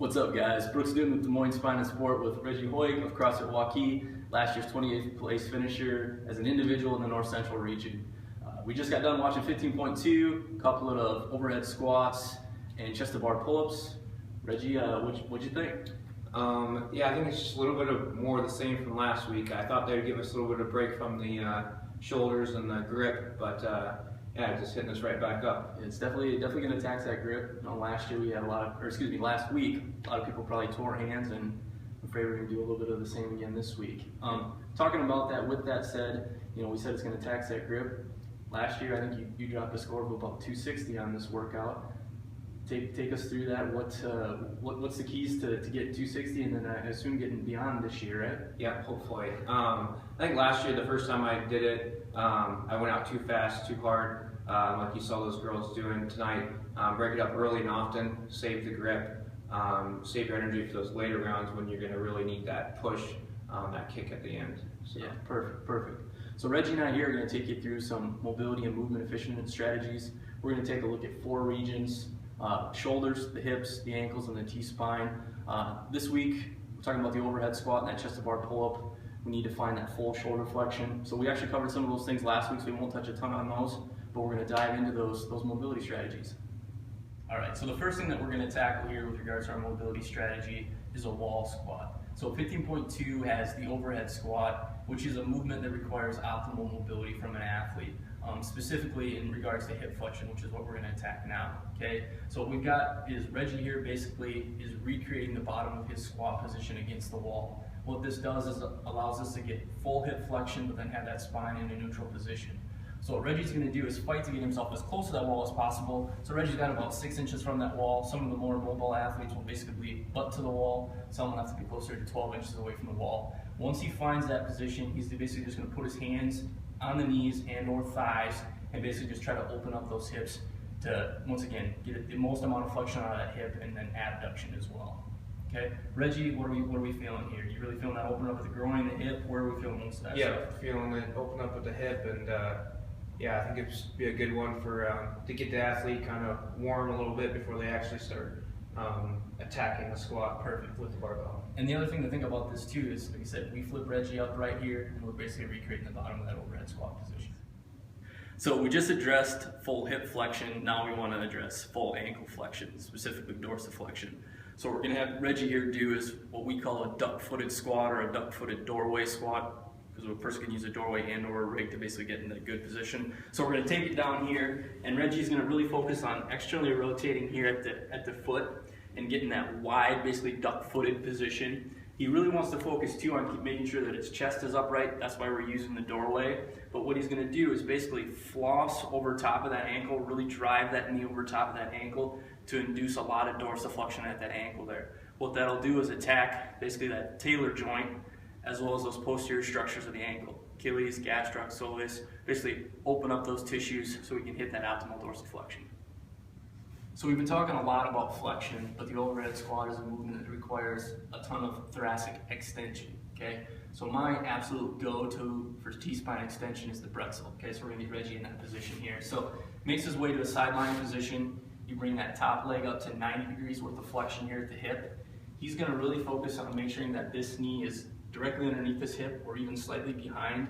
What's up, guys? Brooks Newton with Des Moines Spine and Sport with Reggie Hoegh of CrossFit Waukee, last year's 28th place finisher as an individual in the North Central region. We just got done watching 15.2, a couple of overhead squats and chest to bar pull-ups. Reggie, what'd you think? Yeah, I think it's just a little bit of more of the same from last week. I thought they'd give us a little bit of break from the shoulders and the grip, but yeah, just hitting us right back up. It's definitely going to tax that grip. You know, last year we had last week, a lot of people probably tore hands, and I'm afraid we're going to do a little bit of the same again this week. Talking about that, with that said, you know, we said it's going to tax that grip. Last year, I think you dropped a score of about 260 on this workout. Take us through that. What's the keys to get 260, and then I assume getting beyond this year, right? Yeah, hopefully. I think last year, the first time I did it, I went out too fast, too hard, like you saw those girls doing tonight. Break it up early and often, save the grip, save your energy for those later rounds when you're going to really need that push, that kick at the end. So. Yeah, perfect. So Reggie and I here are going to take you through some mobility and movement efficient strategies. We're going to take a look at 4 regions: shoulders, the hips, the ankles, and the T-spine. This week, we're talking about the overhead squat and that chest to bar pull-up. We need to find that full shoulder flexion. So we actually covered some of those things last week, so we won't touch a ton on those, but we're going to dive into those mobility strategies. All right, so the first thing that we're going to tackle here with regards to our mobility strategy is a wall squat. So 15.2 has the overhead squat, which is a movement that requires optimal mobility from an athlete, specifically in regards to hip flexion, which is what we're going to attack now. Okay, so what we've got is Reggie here basically is recreating the bottom of his squat position against the wall. What this does is allows us to get full hip flexion, but then have that spine in a neutral position. So what Reggie's going to do is fight to get himself as close to that wall as possible. So Reggie's got about 6 inches from that wall. Some of the more mobile athletes will basically butt to the wall. Some will have to be closer to 12 inches away from the wall. Once he finds that position, he's basically just going to put his hands on the knees and or thighs and basically just try to open up those hips to, once again, get the most amount of flexion out of that hip and then abduction as well. Okay, Reggie, what are we feeling here? You really feeling that open up at the groin, the hip? Where are we feeling most of that? Yeah, feeling it open up at the hip, and yeah, I think it'd be a good one for to get the athlete kind of warm a little bit before they actually start attacking the squat perfect with the barbell. And the other thing to think about this too is, like I said, we flip Reggie up right here, and we're basically recreating the bottom of that overhead squat position. So we just addressed full hip flexion. Now we want to address full ankle flexion, specifically dorsiflexion. So what we're going to have Reggie here do is what we call a duck-footed squat or a duck-footed doorway squat, because a person can use a doorway and or a rig to basically get in a good position. So we're going to take it down here, and Reggie's going to really focus on externally rotating here at the foot and getting that wide, basically duck-footed position. He really wants to focus too on making sure that his chest is upright. That's why we're using the doorway. But what he's going to do is basically floss over top of that ankle, really drive that knee over top of that ankle to induce a lot of dorsiflexion at that ankle there. What that'll do is attack basically that talar joint as well as those posterior structures of the ankle, Achilles, gastroc, soleus, basically open up those tissues so we can hit that optimal dorsiflexion. So we've been talking a lot about flexion, but the overhead squat is a movement that requires a ton of thoracic extension, okay? So my absolute go-to for T-spine extension is the pretzel, okay? So we're gonna get Reggie in that position here. So makes his way to a sideline position. You bring that top leg up to 90 degrees worth of flexion here at the hip. He's gonna really focus on making sure that this knee is directly underneath his hip or even slightly behind.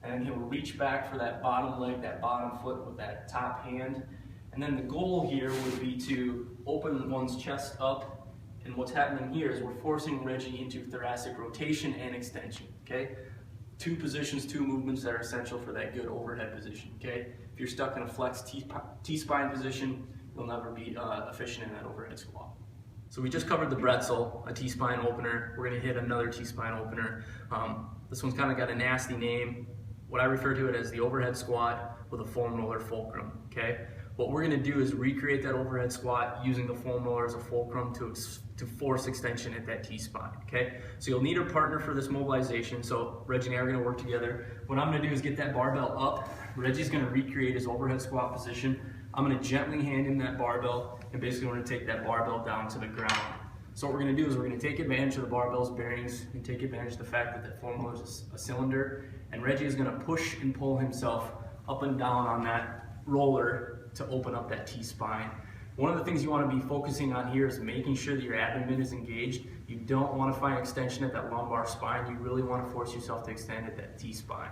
And then he'll reach back for that bottom leg, that bottom foot with that top hand. And then the goal here would be to open one's chest up, and what's happening here is we're forcing Reggie into thoracic rotation and extension, okay? 2 positions, 2 movements that are essential for that good overhead position, okay? If you're stuck in a flex T-spine position, you'll never be efficient in that overhead squat. So we just covered the pretzel, a T-spine opener. We're gonna hit another T-spine opener. This one's kind of got a nasty name. What I refer to it as the overhead squat with a foam roller fulcrum, okay? What we're going to do is recreate that overhead squat using the foam roller as a fulcrum to force extension at that T-spine, okay? So you'll need a partner for this mobilization, so Reggie and I are going to work together. What I'm going to do is get that barbell up. Reggie's going to recreate his overhead squat position. I'm going to gently hand him that barbell, and basically we're going to take that barbell down to the ground. So what we're going to do is we're going to take advantage of the barbell's bearings and take advantage of the fact that that foam roller is a cylinder, and Reggie is going to push and pull himself up and down on that roller to open up that T-spine. One of the things you want to be focusing on here is making sure that your abdomen is engaged. You don't want to find extension at that lumbar spine. You really want to force yourself to extend at that T-spine.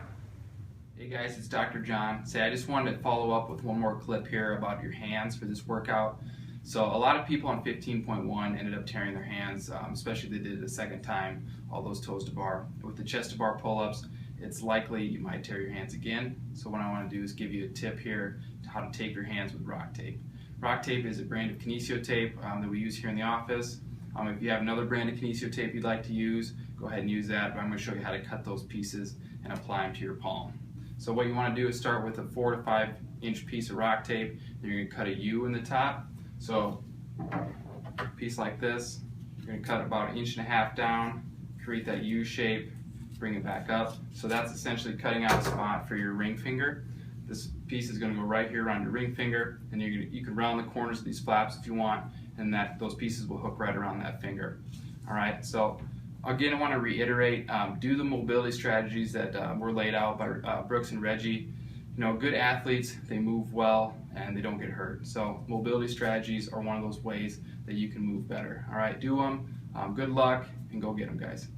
Hey guys, it's Dr. John. I just wanted to follow up with one more clip here about your hands for this workout. So a lot of people on 15.1 ended up tearing their hands, especially if they did it a second time, all those toes to bar. With the chest to bar pull-ups, it's likely you might tear your hands again. So what I want to do is give you a tip here to how to tape your hands with rock tape. Rock tape is a brand of kinesio tape that we use here in the office. If you have another brand of kinesio tape you'd like to use, go ahead and use that, but I'm going to show you how to cut those pieces and apply them to your palm. So what you want to do is start with a 4 to 5 inch piece of rock tape. Then you're going to cut a U in the top. So a piece like this, you're going to cut about 1.5 inches down, create that U shape, bring it back up. So that's essentially cutting out a spot for your ring finger. This piece is going to go right here around your ring finger, and you can round the corners of these flaps if you want, and those pieces will hook right around that finger. All right, so again, I want to reiterate, do the mobility strategies that were laid out by Brooks and Reggie. You know, good athletes, they move well and they don't get hurt. So mobility strategies are one of those ways that you can move better. All right, do them. Good luck, and go get them, guys.